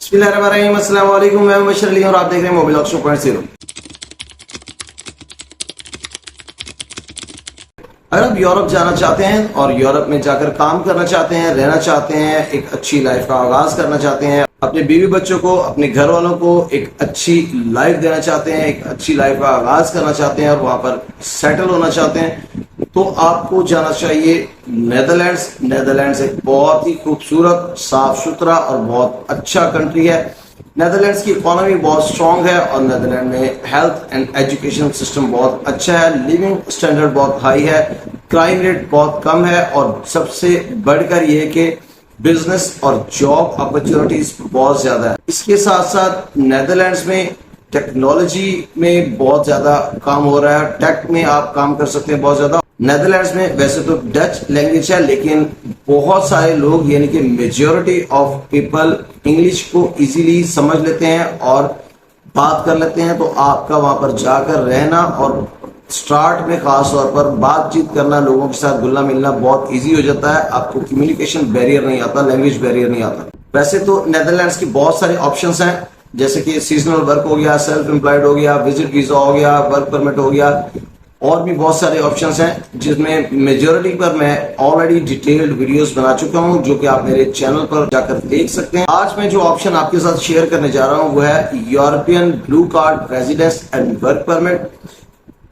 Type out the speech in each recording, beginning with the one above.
बिस्मिल्लाहिर्रहमानिर्रहीम, अस्सलाम वालेकुम। मैं मुबशर अली और आप देख रहे हैं मोबाइल 2.0। अगर आप यूरोप जाना चाहते हैं और यूरोप में जाकर काम करना चाहते हैं, रहना चाहते हैं, एक अच्छी लाइफ का आगाज करना चाहते हैं, अपने बीवी बच्चों को, अपने घर वालों को एक अच्छी लाइफ देना चाहते हैं, एक अच्छी लाइफ का आगाज करना चाहते हैं और वहां पर सेटल होना चाहते हैं, तो आपको जाना चाहिए नेदरलैंड्स। नेदरलैंड्स एक बहुत ही खूबसूरत, साफ सुथरा और बहुत अच्छा कंट्री है। नेदरलैंड्स की इकोनॉमी बहुत स्ट्रांग है और नेदरलैंड में हेल्थ एंड एजुकेशन सिस्टम बहुत अच्छा है, लिविंग स्टैंडर्ड बहुत हाई है, क्राइम रेट बहुत कम है और सबसे बढ़कर यह कि बिजनेस और जॉब अपॉर्चुनिटीज बहुत ज्यादा है। इसके साथ साथ नेदरलैंड्स में टेक्नोलॉजी में बहुत ज्यादा काम हो रहा है, टेक में आप काम कर सकते हैं बहुत ज्यादा। नेदरलैंड्स में वैसे तो डच लैंग्वेज है, लेकिन बहुत सारे लोग यानी कि मेजॉरिटी ऑफ पीपल इंग्लिश को इजीली समझ लेते हैं और बात कर लेते हैं। तो आपका वहां पर जाकर रहना और स्टार्ट में खास तौर पर बातचीत करना, लोगों के साथ घुलना मिलना बहुत इजी हो जाता है। आपको कम्युनिकेशन बैरियर नहीं आता, लैंग्वेज बैरियर नहीं आता। वैसे तो नेदरलैंड्स की बहुत सारे ऑप्शंस हैं, जैसे कि सीजनल वर्क हो गया, सेल्फ एम्प्लॉयड हो गया, विजिट वीजा हो गया, वर्क परमिट हो गया, और भी बहुत सारे ऑप्शंस हैं जिसमें मेजॉरिटी पर मैं ऑलरेडी डिटेल्ड वीडियोस बना चुका हूं, जो कि आप मेरे चैनल पर जाकर देख सकते हैं। आज मैं जो ऑप्शन आपके साथ शेयर करने जा रहा हूं वो है European blue card residence and work permit.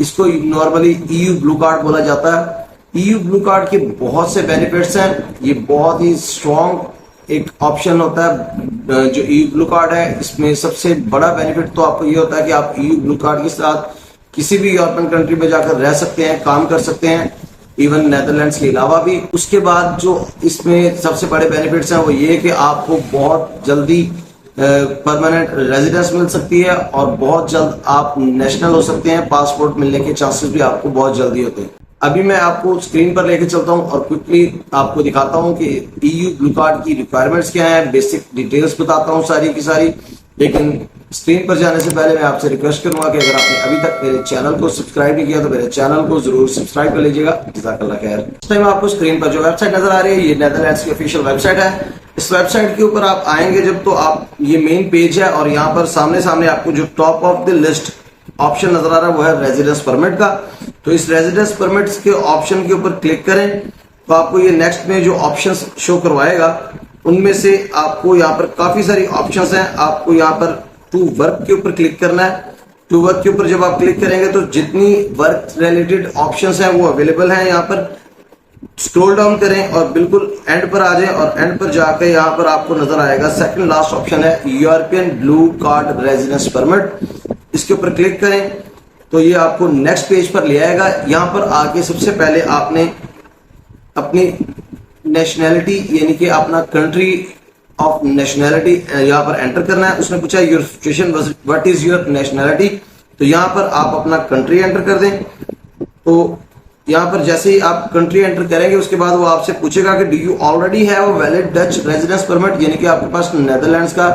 इसको नॉर्मली ईयू ब्लू कार्ड बोला जाता है। ईयू ब्लू कार्ड के बहुत से बेनिफिट्स हैं। ये बहुत ही स्ट्रॉन्ग एक ऑप्शन होता है जो ईयू ब्लू कार्ड है। इसमें सबसे बड़ा बेनिफिट तो आपको ये होता है कि आप ईयू ब्लू कार्ड के साथ किसी भी यूरोपियन कंट्री में जाकर रह सकते हैं, काम कर सकते हैं, इवन नेदरलैंड्स के अलावा भी। उसके बाद जो इसमें सबसे बड़े बेनिफिट्स हैं वो ये कि आपको बहुत जल्दी परमानेंट रेजिडेंस मिल सकती है और बहुत जल्द आप नेशनल हो सकते हैं। पासपोर्ट मिलने के चांसेस भी आपको बहुत जल्दी होते हैं। अभी मैं आपको स्क्रीन पर लेके चलता हूं और क्विकली आपको दिखाता हूं कि ईयू ब्लू कार्ड की रिक्वायरमेंट्स क्या है, बेसिक डिटेल्स बताता हूं सारी की सारी। लेकिन स्क्रीन पर जाने से पहले मैं आपसे रिक्वेस्ट करूंगा कि अगर आपने अभी तक मेरे चैनल को सब्सक्राइब नहीं किया तो मेरे चैनल को जरूर सब्सक्राइब कर लीजिएगा। जज़ाकल्लाह खैर। इस टाइम आपको स्क्रीन पर जो वेबसाइट नजर आ रही है ये नेदरलैंड्स की ऑफिशियल वेबसाइट है। इस वेबसाइट के ऊपर आप आएंगे जब, तो आप ये मेन पेज है और यहाँ पर सामने सामने आपको जो top of the list option नजर आ रहा है वो है रेजिडेंस परमिट का। तो इस रेजिडेंस परमिट के ऑप्शन के ऊपर क्लिक करें तो आपको ये नेक्स्ट में जो ऑप्शन शो करवाएगा उनमें से आपको यहाँ पर काफी सारी ऑप्शन है। आपको यहाँ पर टू वर्क के ऊपर क्लिक करना है। टू वर्क के ऊपर जब आप क्लिक करेंगे तो जितनी वर्क रिलेटेड ऑप्शंस हैं वो अवेलेबल हैं। यहाँ पर स्क्रॉल डाउन करें और बिल्कुल एंड पर आ जाए और एंड पर जाकर यहाँ पर आपको नजर आएगा सेकंड लास्ट ऑप्शन है European blue card residence permit. इसके ऊपर क्लिक करें तो ये आपको नेक्स्ट पेज पर ले आएगा। यहाँ पर आके सबसे पहले आपने अपनी नेशनैलिटी यानी कि अपना कंट्री ऑफ नेशनैलिटी यहाँ पर एंटर करना है। उसने पूछा your situation what is your nationality, तो यहाँ पर आप अपना कंट्री एंटर कर दें। तो यहाँ पर जैसे ही आप कंट्री एंटर करेंगे उसके बाद वो आपसे पूछेगा कि do you already have a valid Dutch residence permit, यानी कि आपके पास नेदरलैंड्स का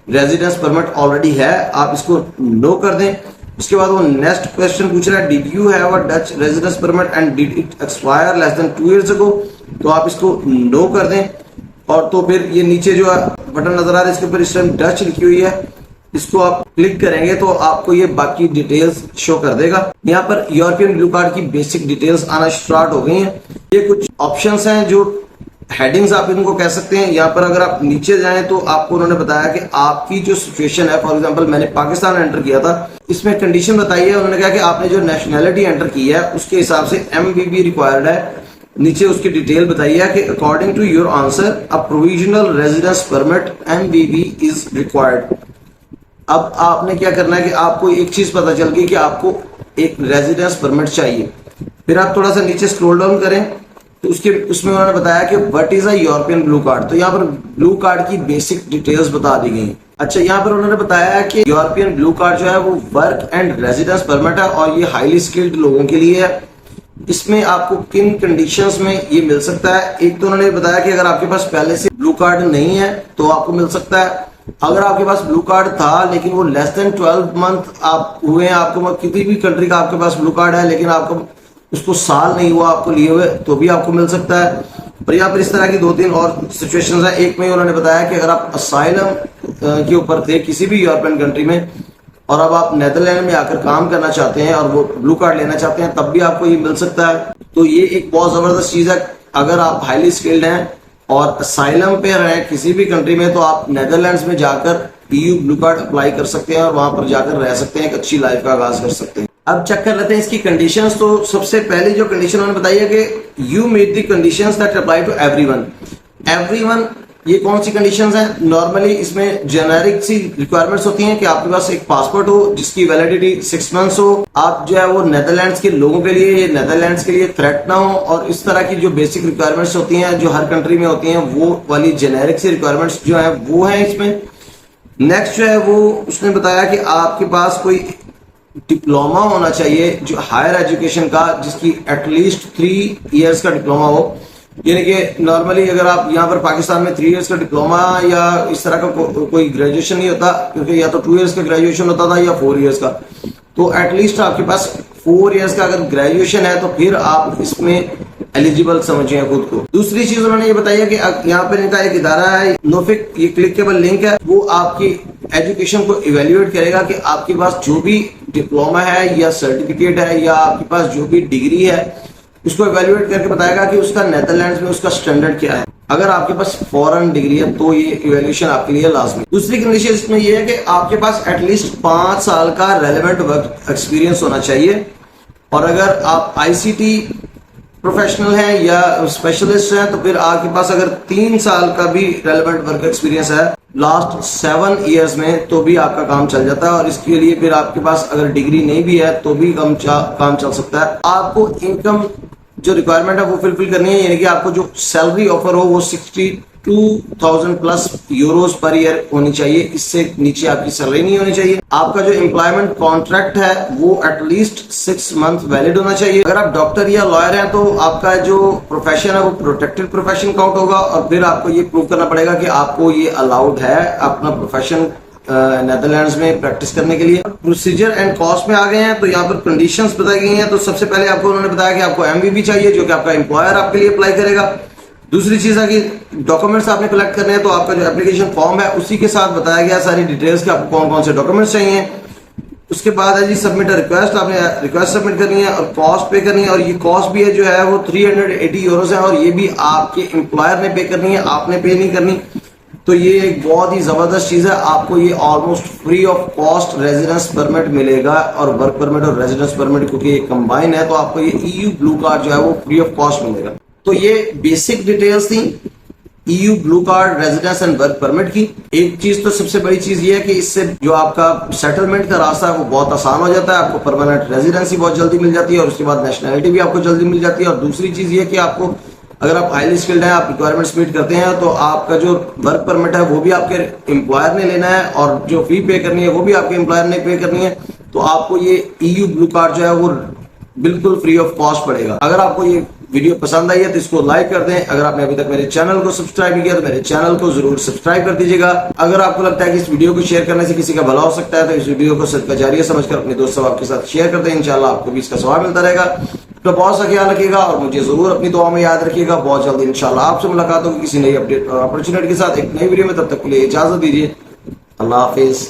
रेजिडेंस परमिट ऑलरेडी है, आप इसको नो कर दें। उसके बाद वो नेक्स्ट क्वेश्चन पूछ रहा है did you have a Dutch residence permit and did it expire less than 2 years ago, तो आप इसको नो कर दें। और तो फिर ये नीचे जो बटन नजर आ रहा है इसके ऊपर इस टाइम डच लिखी हुई है, इसको आप क्लिक करेंगे तो आपको ये बाकी डिटेल्स शो कर देगा। यहाँ पर यूरोपियन ब्लू कार्ड की बेसिक डिटेल्स आना स्टार्ट हो गई हैं। ये कुछ ऑप्शंस हैं जो हेडिंग्स आप इनको कह सकते हैं। यहाँ पर अगर आप नीचे जाएं तो आपको उन्होंने बताया कि आपकी जो सिचुएशन है, फॉर एग्जांपल मैंने पाकिस्तान एंटर किया था, इसमें कंडीशन बताई है। उन्होंने कहा कि आपने जो नेशनैलिटी एंटर की है उसके हिसाब से MBB रिक्वायर्ड है। नीचे उसकी डिटेल बताई है कि according to your answer a provisional residence permit MBB is required. अब आपने क्या करना है कि आपको एक चीज पता चल गई कि आपको एक रेजिडेंस परमिट चाहिए। फिर आप थोड़ा सा नीचे स्क्रॉल डाउन करें तो उसमें उन्होंने बताया कि what is a European blue card. तो यहाँ पर ब्लू कार्ड की बेसिक डिटेल्स बता दी गई। अच्छा, यहाँ पर उन्होंने बताया है कि यूरोपियन ब्लू कार्ड जो है वो वर्क एंड रेजिडेंस परमिट है और ये हाईली स्किल्ड लोगों के लिए है। इसमें आपको किन कंडीशंस में ये मिल सकता है, एक तो उन्होंने बताया कि अगर आपके पास पहले से ब्लू कार्ड नहीं है तो आपको मिल सकता है। अगर आपके पास ब्लू कार्ड था लेकिन वो लेस देन 12 मंथ आप हुए हैं, आपको किसी भी कंट्री का आपके पास ब्लू कार्ड है लेकिन आपको उसको साल नहीं हुआ आपको लिए हुए तो भी आपको मिल सकता है। और यहाँ पर इस तरह की 2-3 और सिचुएशंस है। एक में उन्होंने बताया कि अगर आप असाइलम के ऊपर थे किसी भी यूरोपियन कंट्री में और अब आप नेदरलैंड में आकर काम करना चाहते हैं और वो ब्लू कार्ड लेना चाहते हैं, तब भी आपको ये मिल सकता है। तो ये एक बहुत जबरदस्त चीज है। अगर आप हाईली स्किल्ड हैं और असाइलम पे हैं किसी भी कंट्री में, तो आप नेदरलैंड्स में जाकर EU ब्लू कार्ड अप्लाई कर सकते हैं और वहां पर जाकर रह सकते हैं, एक अच्छी लाइफ का आगाज कर सकते हैं। अब चेक कर लेते हैं इसकी कंडीशंस। तो सबसे पहले जो कंडीशन उन्होंने बताई है कि you meet the conditions that apply to everyone. Everyone, ये कौन सी कंडीशंस हैं? नॉर्मली इसमें जेनेरिक सी रिक्वायरमेंट्स होती हैं कि आपके पास एक पासपोर्ट हो जिसकी वैलिडिटी 6 मंथ्स हो, आप जो है वो नेदरलैंड्स के लोगों के लिए, नेदरलैंड्स के लिए थ्रेट ना हो, और इस तरह की जो बेसिक रिक्वायरमेंट्स होती हैं जो हर कंट्री में होती हैं, वो वाली जेनेरिक सी रिक्वायरमेंट्स जो है वो है इसमें। नेक्स्ट जो है वो उसने बताया कि आपके पास कोई डिप्लोमा होना चाहिए जो हायर एजुकेशन का, जिसकी एटलीस्ट 3 इयर्स का डिप्लोमा हो। यानी कि नॉर्मली अगर आप यहाँ पर पाकिस्तान में 3 इयर्स का डिप्लोमा या इस तरह का कोई ग्रेजुएशन नहीं होता, क्योंकि या तो 2 इयर्स का ग्रेजुएशन होता था या 4 इयर्स का, तो एटलीस्ट आपके पास 4 इयर्स का अगर ग्रेजुएशन है तो फिर आप इसमें एलिजिबल समझिए खुद को। दूसरी चीज उन्होंने ये बताई है कि यहाँ पर इनका एक इदारा है नोफिक, ये क्लिकेबल लिंक है, वो आपकी एजुकेशन को इवेल्युएट करेगा कि आपके पास जो भी डिप्लोमा है या सर्टिफिकेट है या आपके पास जो भी डिग्री है, उसको इवेल्युएट करके बताएगा कि उसका नेदरलैंड्स में उसका स्टैंडर्ड क्या है। अगर आपके पास फॉरेन डिग्री है तो ये इवेल्युएशन आपके लिए लाजमी। दूसरी कंडीशन इसमें ये है कि आपके पास एटलीस्ट 5 साल का रेलेवेंट वर्क एक्सपीरियंस होना चाहिए, और अगर आप ICT प्रोफेशनल हैं या स्पेशलिस्ट हैं तो फिर आपके पास अगर 3 साल का भी रेलेवेंट वर्क एक्सपीरियंस है लास्ट 7 इयर्स में, तो भी आपका काम चल जाता है। और इसके लिए फिर आपके पास अगर डिग्री नहीं भी है तो भी काम चल सकता है। आपको इनकम जो रिक्वायरमेंट है वो फुलफिल करनी है, यानी कि आपको जो सैलरी ऑफर हो वो 62,000 प्लस यूरोस पर ईयर होनी चाहिए, इससे नीचे आपकी सैलरी नहीं होनी चाहिए। आपका जो एम्प्लॉयमेंट कॉन्ट्रैक्ट है वो एटलीस्ट 6 मंथ वैलिड होना चाहिए। अगर आप डॉक्टर या लॉयर हैं तो आपका जो प्रोफेशन है वो प्रोटेक्टेड प्रोफेशन काउंट होगा, और फिर आपको ये प्रूव करना पड़ेगा कि आपको ये अलाउड है अपना प्रोफेशन नेदरलैंड्स में प्रैक्टिस करने के लिए। प्रोसीजर एंड कॉस्ट में आ गए हैं, तो यहाँ पर कंडीशंस बताई गई हैं। तो सबसे पहले आपको उन्होंने बताया कि आपको MBB चाहिए जो कि आपका एम्प्लॉयर आपके लिए अप्लाई करेगा। दूसरी चीज है कि डॉक्यूमेंट्स आपने कलेक्ट करने हैं, तो आपका जो एप्लीकेशन फॉर्म है उसी के साथ बताया गया सारी डिटेल्स कि आपको कौन कौन से डॉक्यूमेंट्स चाहिए। उसके बाद है जी सबमिट रिक्वेस्ट, आपने रिक्वेस्ट सबमिट करनी है और कॉस्ट पे करनी है, और ये कॉस्ट भी है जो है वो 380 यूरोस है, और ये भी आपके एम्प्लॉयर ने पे करनी है, आपने पे नहीं करनी। तो ये एक बहुत ही जबरदस्त चीज है, आपको ये almost free of cost residence permit मिलेगा, और वर्क परमिट और रेजिडेंस परमिट क्योंकि ये कंबाइन है तो आपको ये EU ब्लू कार्ड जो है वो फ्री ऑफ कॉस्ट मिलेगा। तो ये बेसिक डिटेल्स थी EU blue card, residence and work permit की। एक चीज तो सबसे बड़ी चीज ये है कि इससे जो आपका सेटलमेंट का रास्ता है वो बहुत आसान हो जाता है, आपको परमानेंट रेजिडेंसी बहुत जल्दी मिल जाती है, और उसके बाद नेशनैलिटी भी आपको जल्दी मिल जाती है। और दूसरी चीज ये कि आपको अगर आप हाईली स्किल्ड हैं, आप रिक्वायरमेंट्स मीट करते हैं, तो आपका जो वर्क परमिट है वो भी आपके एम्प्लॉयर ने लेना है, और जो फी पे करनी है वो भी आपके एम्प्लॉयर ने पे करनी है। तो आपको ये EU ब्लू कार्ड जो है वो बिल्कुल फ्री ऑफ कॉस्ट पड़ेगा। अगर आपको ये वीडियो पसंद आई है तो इसको लाइक कर दें। अगर आपने अभी तक मेरे चैनल को सब्सक्राइब नहीं किया तो मेरे चैनल को जरूर सब्सक्राइब कर दीजिएगा। अगर आपको लगता है कि इस वीडियो को शेयर करने से किसी का भला हो सकता है तो इस वीडियो को सदका जारिया समझकर अपने दोस्तों के साथ शेयर कर दें। इंशाल्लाह आपको भी इसका सवाब मिलता रहेगा। तो बहुत सा ख्याल रखिएगा और मुझे जरूर अपनी दुआ में याद रखिएगा। बहुत जल्दी इंशाल्लाह आपसे मुलाकात होगी किसी नई अपडेट और अपॉर्चुनिटी के साथ एक नई वीडियो में। तब तक के लिए इजाजत दीजिए। अल्लाह हाफिज।